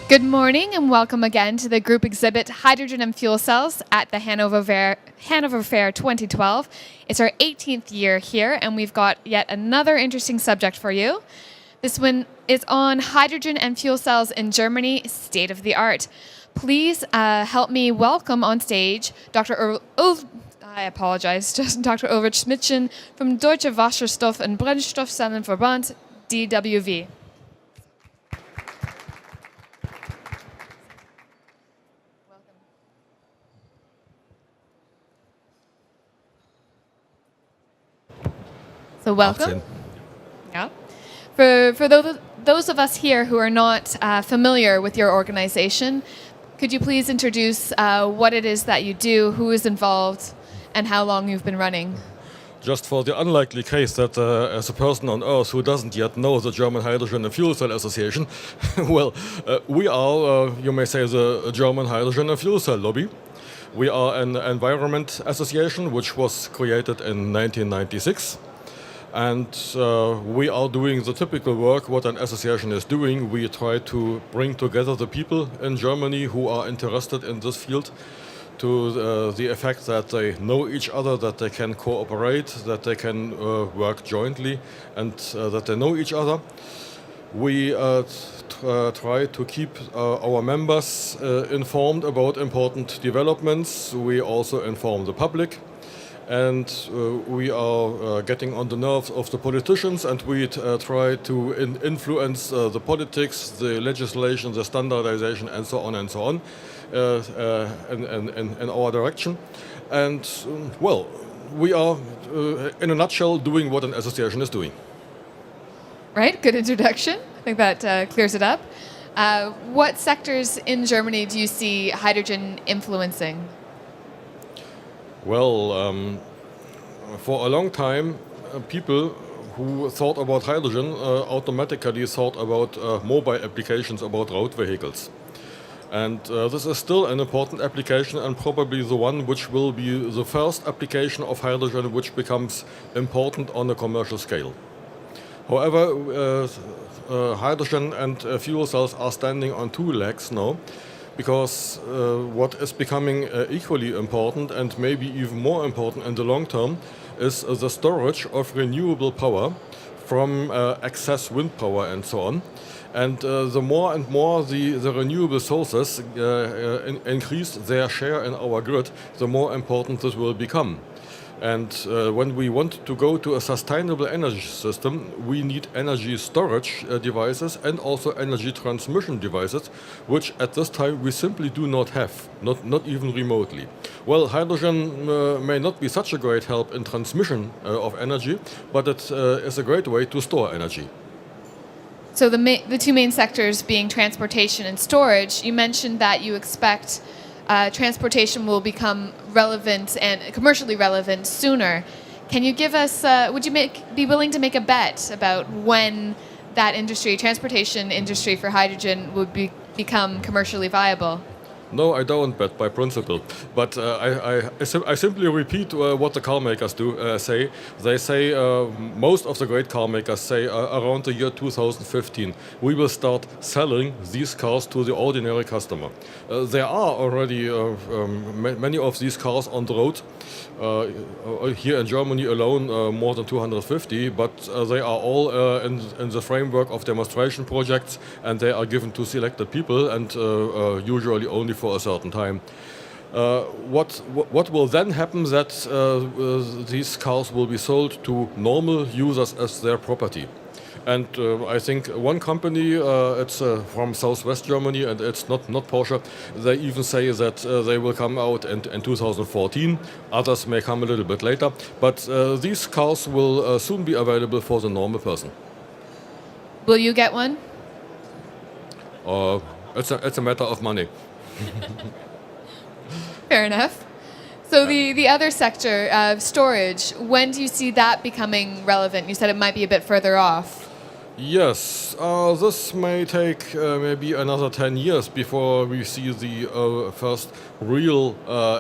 Good morning and welcome again to the group exhibit Hydrogen and Fuel Cells at the Hanover Fair 2012. It's our 18th year here and we've got yet another interesting subject for you. This one is on hydrogen and fuel cells in Germany, state of the art. Please help me welcome on stage Dr. Ulrich Schmidtchen from Deutscher Wasserstoff und Brennstoffzellen-Verband, DWV. So welcome. Yeah. For those of us here who are not familiar with your organization, could you please introduce what it is that you do, who is involved, and how long you've been running? Just for the unlikely case that as a person on Earth who doesn't yet know the German Hydrogen and Fuel Cell Association, well, we are, you may say, the German Hydrogen and Fuel Cell Lobby. We are an environment association which was created in 1996. And we are doing the typical work what an association is doing. We try to bring together the people in Germany who are interested in this field to the effect that they know each other, that they can cooperate, that they can work jointly, and that they know each other. We try to keep our members informed about important developments. We also inform the public. And we are getting on the nerves of the politicians, and we try to influence the politics, the legislation, the standardization, and so on in our direction. And well, we are, in a nutshell, doing what an association is doing. Right, good introduction. I think that clears it up. What sectors in Germany do you see hydrogen influencing? Well, for a long time, people who thought about hydrogen automatically thought about mobile applications, about road vehicles. And this is still an important application and probably the one which will be the first application of hydrogen which becomes important on a commercial scale. However, hydrogen and fuel cells are standing on two legs now. Because what is becoming equally important and maybe even more important in the long term is the storage of renewable power from excess wind power and so on. And the more and more the renewable sources increase their share in our grid, the more important this will become. And when we want to go to a sustainable energy system, we need energy storage devices and also energy transmission devices, which at this time we simply do not have, not even remotely. Well, hydrogen may not be such a great help in transmission of energy, but it is a great way to store energy. So the two main sectors being transportation and storage, you mentioned that you expect transportation will become relevant and commercially relevant sooner. Can you give us, would you be willing to make a bet about when that industry, transportation industry for hydrogen would become commercially viable? No, I don't bet by principle, but I simply repeat what the car makers say. They say, most of the great car makers say around the year 2015 we will start selling these cars to the ordinary customer. There are already many of these cars on the road. Here in Germany alone, more than 250, but they are all in the framework of demonstration projects, and they are given to selected people, and usually only for a certain time. What will then happen that these cars will be sold to normal users as their property. And I think one company, it's from southwest Germany, and it's not Porsche, they even say that they will come out in 2014. Others may come a little bit later. But these cars will soon be available for the normal person. Will you get one? It's a matter of money. Fair enough. So the other sector, storage, when do you see that becoming relevant? You said it might be a bit further off. Yes, this may take maybe another 10 years before we see the first real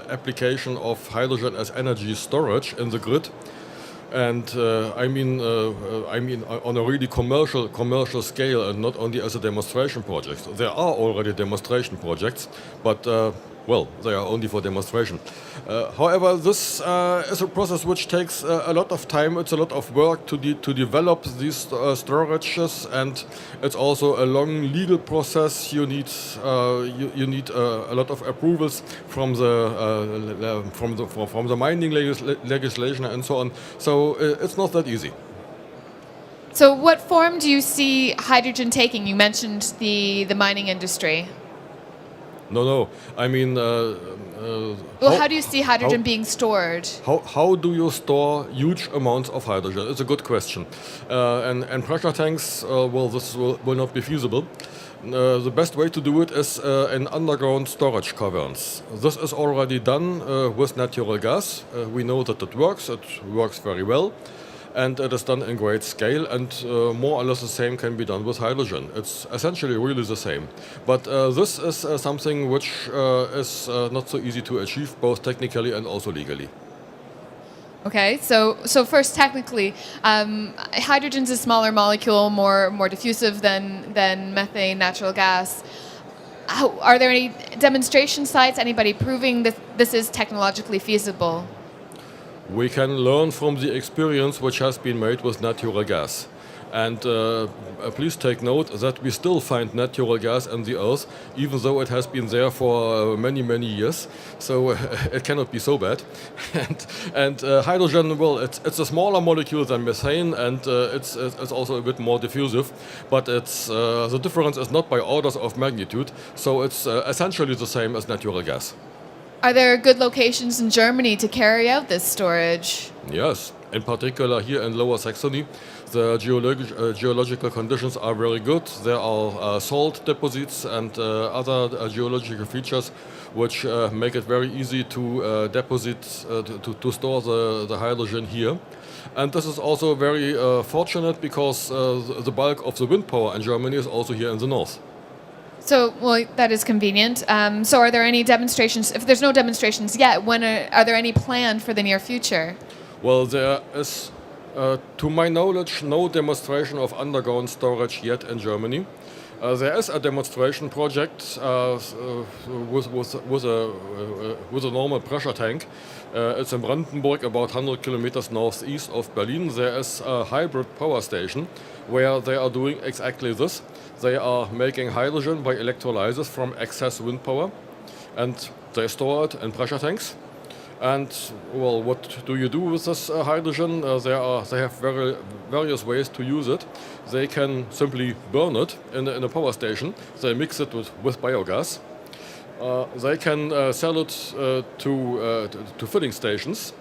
application of hydrogen as energy storage in the grid. And I mean on a really commercial scale, and not only as a demonstration project. There are already demonstration projects, but well, they are only for demonstration. However, this is a process which takes a lot of time. It's a lot of work to develop these storages, and it's also a long legal process. You need a lot of approvals from the mining legislation and so on. So it's not that easy. So what form do you see hydrogen taking? You mentioned the mining industry. No. I mean, how do you see hydrogen being stored? How do you store huge amounts of hydrogen? It's a good question. And pressure tanks, well, this will not be feasible. The best way to do it is in underground storage caverns. This is already done with natural gas. We know that it works. It works very well. And it is done in great scale, and more or less the same can be done with hydrogen. It's essentially really the same. But this is something which is not so easy to achieve, both technically and also legally. Okay, so first technically, hydrogen's a smaller molecule, more diffusive than methane, natural gas. Are there any demonstration sites, anybody proving that this is technologically feasible? We can learn from the experience which has been made with natural gas. And please take note that we still find natural gas in the earth, even though it has been there for many years. So it cannot be so bad. and hydrogen, well, it's a smaller molecule than methane, and it's also a bit more diffusive. But the difference is not by orders of magnitude. So it's essentially the same as natural gas. Are there good locations in Germany to carry out this storage? Yes, in particular here in Lower Saxony, the geological conditions are very good. There are salt deposits and other geological features which make it very easy to deposit, to store the hydrogen here. And this is also very fortunate because the bulk of the wind power in Germany is also here in the north. So, well, that is convenient. So are there any demonstrations? If there's no demonstrations yet, when are there any planned for the near future? Well, there is, to my knowledge, no demonstration of underground storage yet in Germany. There is a demonstration project with a normal pressure tank. It's in Brandenburg, about 100 kilometers northeast of Berlin. There is a hybrid power station where they are doing exactly this. They are making hydrogen by electrolysis from excess wind power, and they store it in pressure tanks. And well, what do you do with this hydrogen? They have various ways to use it. They can simply burn it in a power station. They mix it with biogas. They can sell it to filling stations.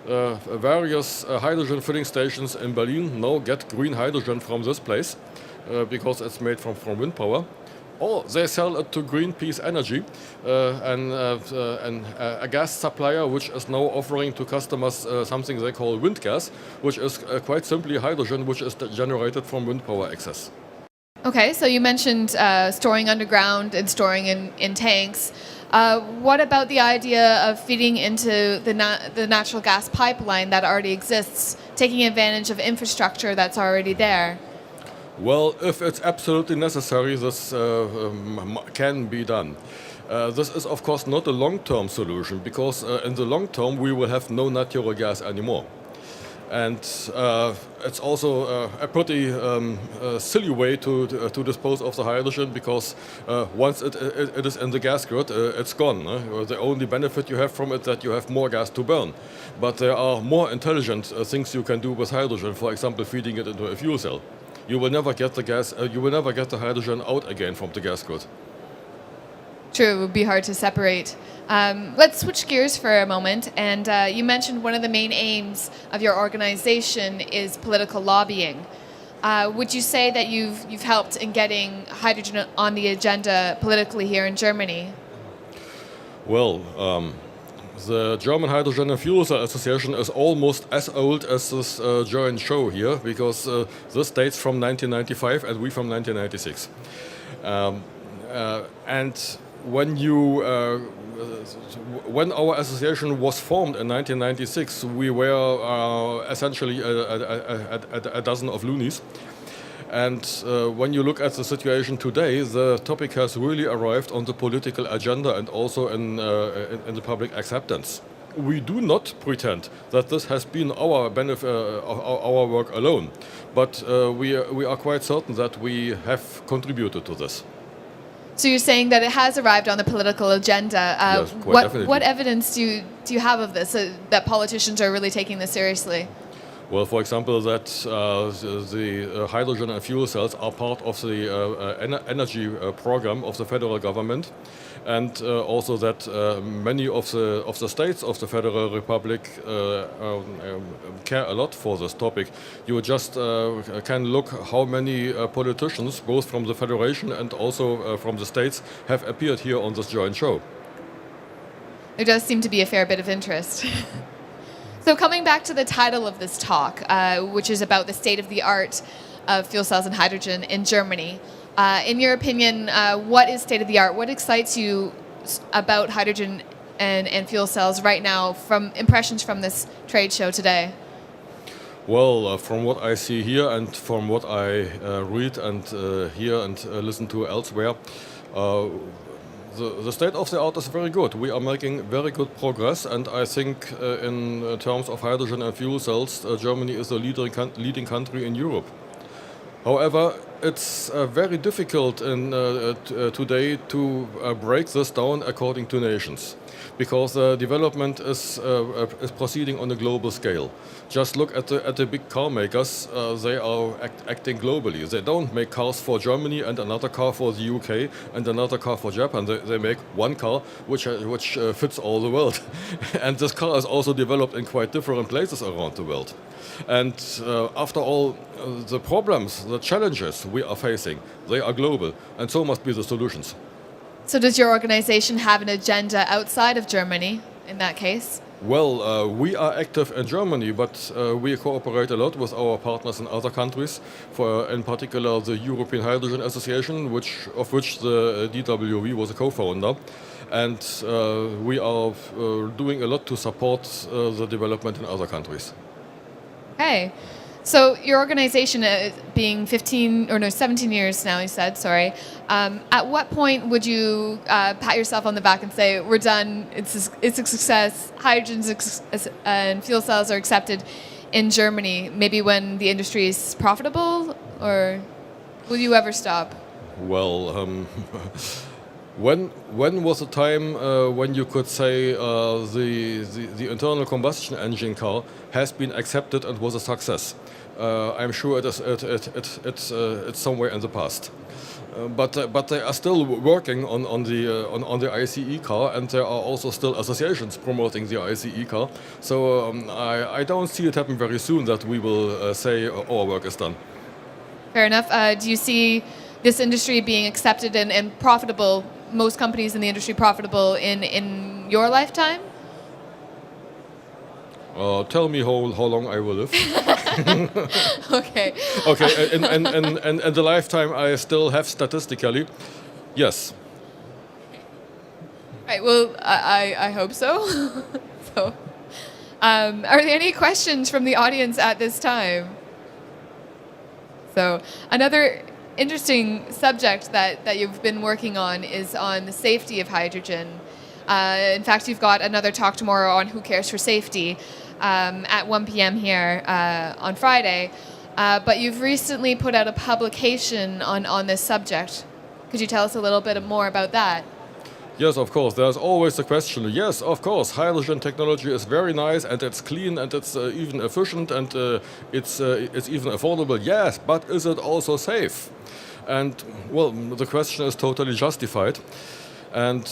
Various hydrogen filling stations in Berlin now get green hydrogen from this place because it's made from wind power. Or they sell it to Greenpeace Energy, a gas supplier which is now offering to customers something they call wind gas, which is quite simply hydrogen which is generated from wind power excess. Okay, so you mentioned storing underground and storing in tanks. What about the idea of feeding into the natural gas pipeline that already exists, taking advantage of infrastructure that's already there? Well, if it's absolutely necessary, this can be done. This is, of course, not a long-term solution, because in the long term we will have no natural gas anymore. And it's also a pretty silly way to dispose of the hydrogen, because once it is in the gas grid, it's gone. The only benefit you have from it is that you have more gas to burn. But there are more intelligent things you can do with hydrogen, for example, feeding it into a fuel cell. You will never get the gas. You will never get the hydrogen out again from the gas grid. True, it would be hard to separate. Let's switch gears for a moment. And you mentioned one of the main aims of your organization is political lobbying. Would you say that you've helped in getting hydrogen on the agenda politically here in Germany? Well, the German Hydrogen and Fuel Cell Association is almost as old as this joint show here, because this dates from 1995 and we from 1996. And when our association was formed in 1996, we were essentially a dozen of loonies. And when you look at the situation today, the topic has really arrived on the political agenda and also in the public acceptance. We do not pretend that this has been our our work alone, but we are quite certain that we have contributed to this. So you're saying that it has arrived on the political agenda. Yes, quite definitely. What evidence do you have of this, that politicians are really taking this seriously? Well, for example, that the hydrogen and fuel cells are part of the energy program of the federal government, and also that many of the states of the Federal Republic care a lot for this topic. You just can look how many politicians, both from the federation and also from the states, have appeared here on this joint show. There does seem to be a fair bit of interest. So coming back to the title of this talk, which is about the state of the art of fuel cells and hydrogen in Germany. In your opinion, what is state of the art? What excites you about hydrogen and fuel cells right now, from impressions from this trade show today? Well, from what I see here and from what I read and hear and listen to elsewhere, the state of the art is very good. We are making very good progress, and I think in terms of hydrogen and fuel cells, Germany is the leading country in Europe. However, it's very difficult today to break this down according to nations, because development is proceeding on a global scale. Just look at the big car makers; they are acting globally. They don't make cars for Germany and another car for the UK and another car for Japan. They make one car which fits all the world, and this car is also developed in quite different places around the world. And after all, the problems, the challenges we are facing, they are global, and so must be the solutions. So does your organization have an agenda outside of Germany in that case? Well, we are active in Germany, but we cooperate a lot with our partners in other countries, in particular the European Hydrogen Association, of which the DWV was a co-founder. And we are doing a lot to support the development in other countries. Okay. So your organization, being 17 years now, you said, sorry. At what point would you pat yourself on the back and say, we're done, it's a success, hydrogen and fuel cells are accepted in Germany? Maybe when the industry is profitable, or will you ever stop? Well, when was the time when you could say the internal combustion engine car has been accepted and was a success? I'm sure it's somewhere in the past. But they are still working on the ICE car, and there are also still associations promoting the ICE car. So I don't see it happen very soon that we will say our work is done. Fair enough. Do you see this industry being accepted and profitable, most companies in the industry profitable in your lifetime? Tell me how long I will live. Okay. Okay, in the lifetime I still have statistically, yes. Right, well, I hope so. So, are there any questions from the audience at this time? So, another interesting subject that you've been working on is on the safety of hydrogen. In fact, you've got another talk tomorrow on Who Cares for Safety at 1 p.m. here on Friday. But you've recently put out a publication on this subject. Could you tell us a little bit more about that? Yes, of course. There's always the question. Yes, of course, hydrogen technology is very nice, and it's clean, and it's even efficient, and it's even affordable. Yes, but is it also safe? And well, the question is totally justified. And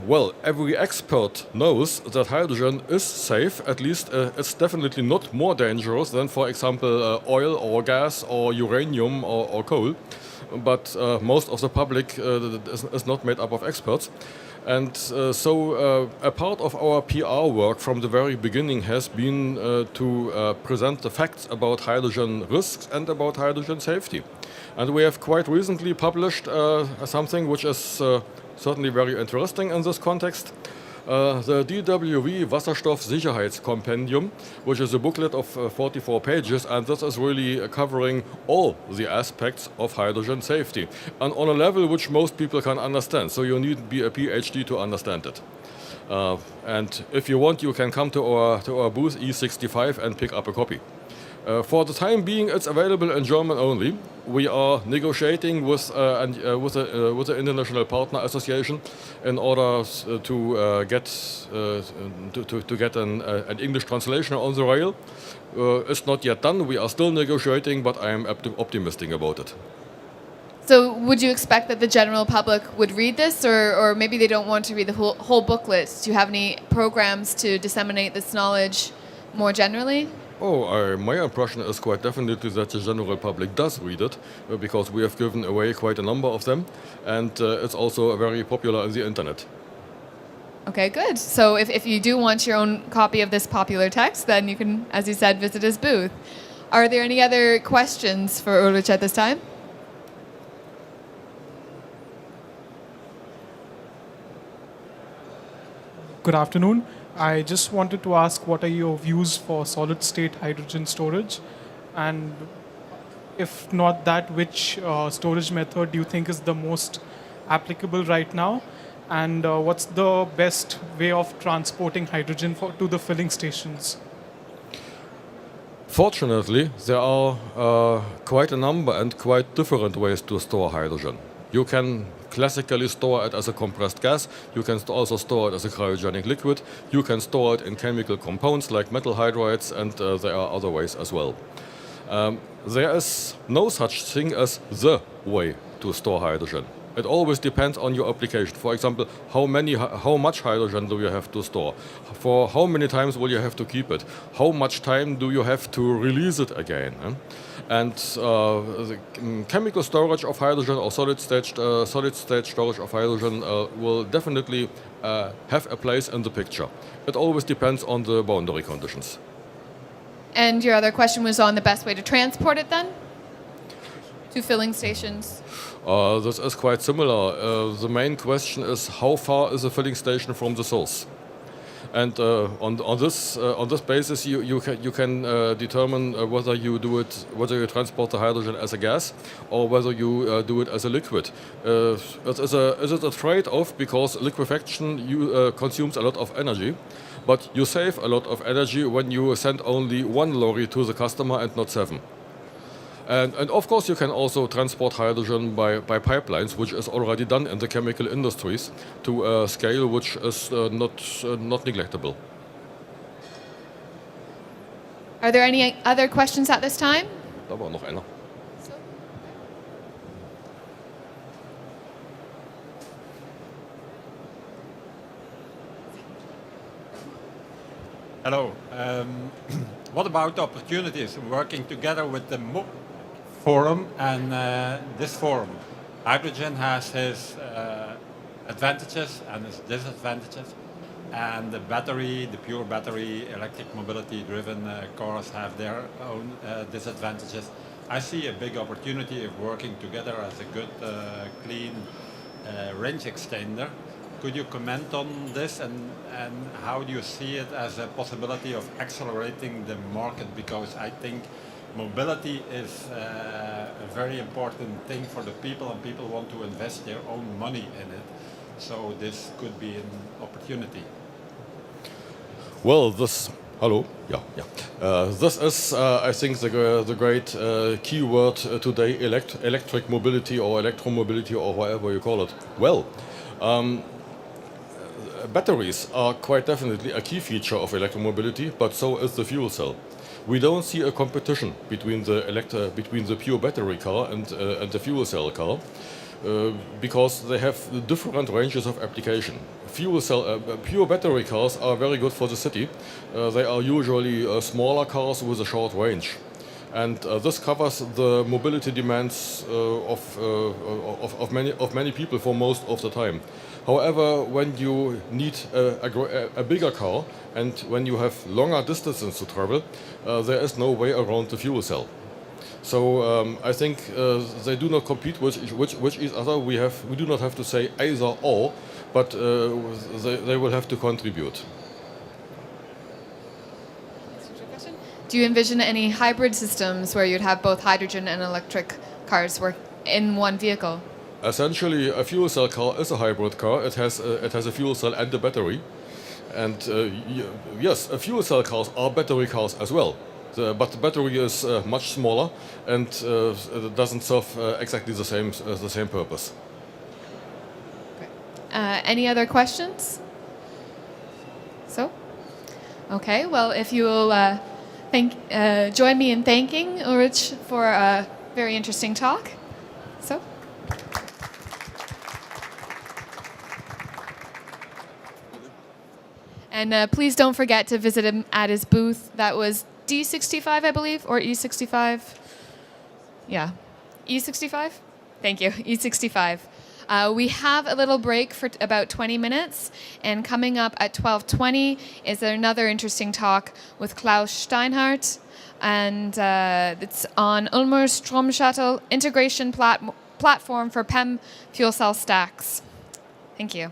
well, every expert knows that hydrogen is safe. At least it's definitely not more dangerous than, for example, oil or gas or uranium or coal. But most of the public is not made up of experts. And so a part of our PR work from the very beginning has been to present the facts about hydrogen risks and about hydrogen safety. And we have quite recently published something which is certainly very interesting in this context. The DWV Wasserstoff-Sicherheitskompendium, which is a booklet of 44 pages, and this is really covering all the aspects of hydrogen safety, and on a level which most people can understand, so you need to be a PhD to understand it. And if you want, you can come to our booth E65 and pick up a copy. For the time being, it's available in German only. We are negotiating with the International Partner Association in order to get an English translation on the rail. It's not yet done. We are still negotiating, but I am optimistic about it. So would you expect that the general public would read this, or maybe they don't want to read the whole booklet? Do you have any programs to disseminate this knowledge more generally? Oh, my impression is quite definitely that the general public does read it, because we have given away quite a number of them, and it's also very popular on the internet. Okay, good. So if you do want your own copy of this popular text, then you can, as you said, visit his booth. Are there any other questions for Ulrich at this time? Good afternoon. I just wanted to ask, what are your views for solid-state hydrogen storage? And if not that, which storage method do you think is the most applicable right now? And what's the best way of transporting hydrogen to the filling stations? Fortunately, there are quite a number and quite different ways to store hydrogen. You can classically store it as a compressed gas. You can also store it as a cryogenic liquid. You can store it in chemical compounds like metal hydrides, and there are other ways as well. There is no such thing as the way to store hydrogen. It always depends on your application. For example, how much hydrogen do you have to store? For how many times will you have to keep it? How much time do you have to release it again? And the chemical storage of hydrogen or solid-state storage of hydrogen will definitely have a place in the picture. It always depends on the boundary conditions. And your other question was on the best way to transport it then? To filling stations? This is quite similar. The main question is, how far is the filling station from the source? And on this basis, you can determine whether you transport the hydrogen as a gas or whether you do it as a liquid. It is a trade-off, because liquefaction consumes a lot of energy, but you save a lot of energy when you send only one lorry to the customer and not 7. And of course, you can also transport hydrogen by pipelines, which is already done in the chemical industries to a scale which is not neglectable. Are there any other questions at this time? Da war noch einer. Hello. What about opportunities working together with the forum and this forum? Hydrogen has its advantages and its disadvantages, and the pure battery, electric mobility-driven cars have their own disadvantages. I see a big opportunity of working together as a good, clean range extender. Could you comment on this, and how do you see it as a possibility of accelerating the market? Because I think mobility is a very important thing for the people, and people want to invest their own money in it. So this could be an opportunity. Well, hello. This is, I think, the great key word today: electric mobility or electromobility or whatever you call it. Well. Batteries are quite definitely a key feature of electromobility, but so is the fuel cell. We don't see a competition between the pure battery car and the fuel cell car, because they have different ranges of application. Pure battery cars are very good for the city. They are usually smaller cars with a short range. And this covers the mobility demands of many people for most of the time. However, when you need a bigger car and when you have longer distances to travel, there is no way around the fuel cell. So I think they do not compete with each other. We do not have to say either or, but they will have to contribute. Do you envision any hybrid systems where you'd have both hydrogen and electric cars work in one vehicle? Essentially, a fuel cell car is a hybrid car. It has a fuel cell and a battery. And yes, fuel cell cars are battery cars as well. But the battery is much smaller and it doesn't serve exactly the same purpose. Any other questions? So? Okay, well, if you will join me in thanking Ulrich for a very interesting talk. So? And please don't forget to visit him at his booth. That was D65, I believe, or E65. Yeah, E65? Thank you, E65. We have a little break for about 20 minutes, and coming up at 12:20 is another interesting talk with Klaus Steinhardt, and it's on Ulmer Stromshuttle integration platform for PEM fuel cell stacks. Thank you.